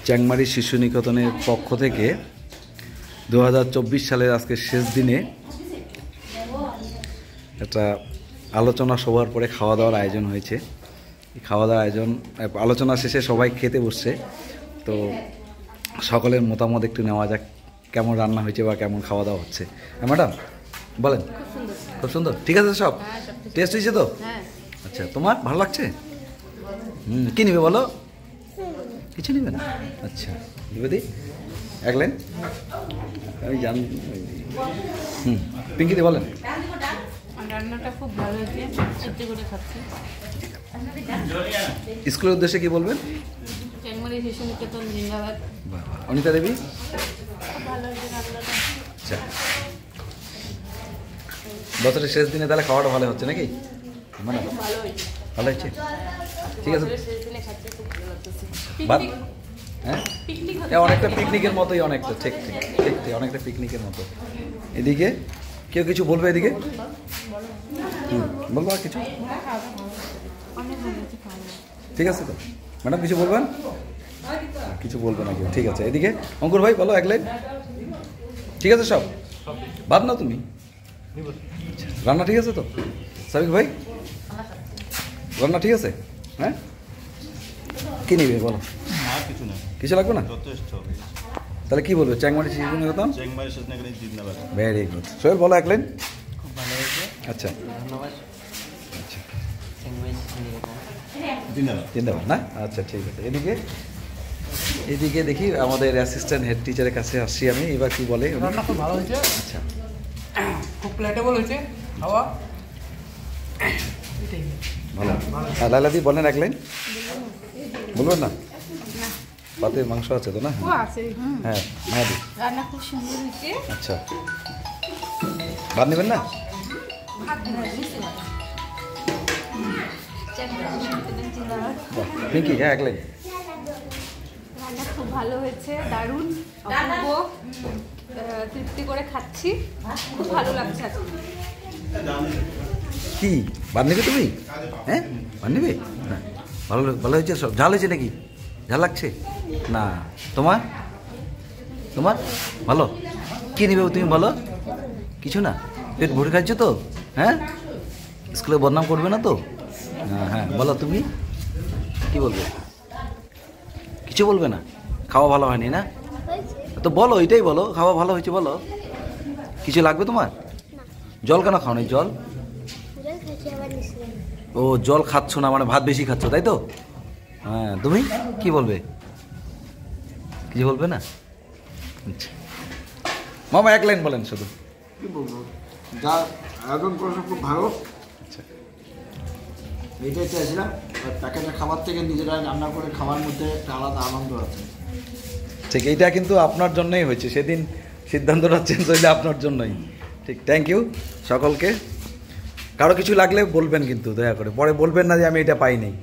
চ্যাংমারি শিশু নিকেতনের পক্ষ থেকে 2024 সালের আজকে শেষ দিনে একটা আলোচনা সভার পরে খাওয়া দাওয়ার আয়োজন হয়েছে। এই খাওয়া দাওয়ার আলোচনা শেষে সবাই খেতে বসছে। তো সকলের মতামত একটু নেওয়া যাক, কেমন রান্না হয়েছে বা কেমন খাওয়া দাওয়া হচ্ছে। হ্যাঁ ম্যাডাম বলেন। খুব সুন্দর, ঠিক আছে সব টেস্ট হয়েছে তো? আচ্ছা, তোমার ভালো লাগছে? কী নিবে বলো? কিছু নিবে না? আচ্ছা দিদি এক লাইন আমি জান। পিঙ্কিদি বলেন। রান্নাটা খুব ভালো হয়েছে, সত্যি করে খাচ্ছি। স্কুলের উদ্দেশ্যে কি বলবেন? চ্যাংমারি শিশু নিকেতন জিন্দাবাদ। অনিতা দেবী ভালো হয়েছে রান্নাটা। আচ্ছা, বছরের শেষ দিনে তাহলে খাওয়াটা ভালো হচ্ছে নাকি? মানে ভালো হয়েছে, ভালো হয়েছে, ঠিক আছে। শেষ দিনে খাচ্ছি, খুব ভালো লাগতেছে। হ্যাঁ পিকনিক অনেকটা পিকনিকের মতোই, অনেকটা ঠিক ঠিক ঠিক ঠিক অনেকটা পিকনিকের মতো। এদিকে কেউ কিছু বলবে? এদিকে বলবো আর কিছু? অনেক ভালো হয়েছে খাওয়া। ঠিক আছে তো ম্যাডাম, কিছু বলবেন? কিছু বলবে না কেউ, ঠিক আছে। এদিকে অঙ্কুর ভাই বলো এক লাইন। ঠিক আছে সব বাদ না তুমি? রান্না ঠিক আছে তো? সাবিক ভাই রান্না ঠিক আছে? হ্যাঁ কি নিবে বলো? কিছু না, কিছু লাগবে না? যথেষ্ট। তাহলে কি বলবে? চ্যাংমারি শিশু নিকেতন জিন্দাবাদ। Very good. সোহেল বলো এক লাইন। খুব ভালো হয়েছে, আচ্ছা ধন্যবাদ। আচ্ছা চ্যাংমারি শিশু নিকেতন জিন্দাবাদ। জিন্দাবাদ না? আচ্ছা ঠিক আছে। এদিকে এদিকে দেখি আমাদের অ্যাসিস্ট্যান্ট হেড টিচারের কাছে আসছি আমি। এবার কি বলে? রান্না খুব ভালো হয়েছে, আচ্ছা খুব প্লেটেবল হয়েছে খাওয়া। ভালো। হ্যাঁ লালাদি বলেন এক লাইন। বলবেন না? পাতের মাংস আছে তো না? হ্যাঁ মায়াদি রান্না খুব সুন্দর হয়েছে। আচ্ছা ভাত নেবেন না? পিঙ্কি হ্যাঁ এক লাইন। রান্না খুব ভালো হয়েছে, দারুণ, অপূর্ব, তৃপ্তি করে খাচ্ছি, খুব ভালো লাগছে আজকে। কি ভাত নেবে তুমি? হ্যাঁ ভাত নেবে? হ্যাঁ ভালো ভালো হয়েছে সব। ঝাল হয়েছে নাকি? ঝাল লাগছে না? তোমার তোমার ভালো? কী নেবে তুমি বলো? কিছু না? পেট ভরে খাচ্ছ তো? হ্যাঁ স্কুলে বদনাম করবে না তো? হ্যাঁ হ্যাঁ বলো তুমি কি বলবে? কিছু বলবে না? খাওয়া ভালো হয়নি না? তো বলো, এটাই বলো, খাওয়া ভালো হয়েছে বলো। কিছু লাগবে তোমার? জল কেন খাও না? জল ও জল খাচ্ছ না মানে ভাত বেশি খাচ্ছ তাই তো? হ্যাঁ তুমি কি বলবে? কিছু বলবে না? আচ্ছা মামা এক লাইন বলেন শুধু। কি বলবো, যা আয়োজন করেছে খুব ভালো। আচ্ছা এইটাই চাইছিলাম, প্যাকেটের খাবার থেকে নিজেরা রান্না করে খাওয়ার মধ্যে একটা আলাদা আনন্দ আছে। ঠিক, এইটা কিন্তু আপনার জন্যই হয়েছে। সেদিন সিদ্ধান্তটা চেঞ্জ হইলে আপনার জন্যই। ঠিক, থ্যাংক ইউ সকলকে। কারো কিছু লাগলে বলবেন কিন্তু দয়া করে, পরে বলবেন না যে আমি এটা পাই নাই।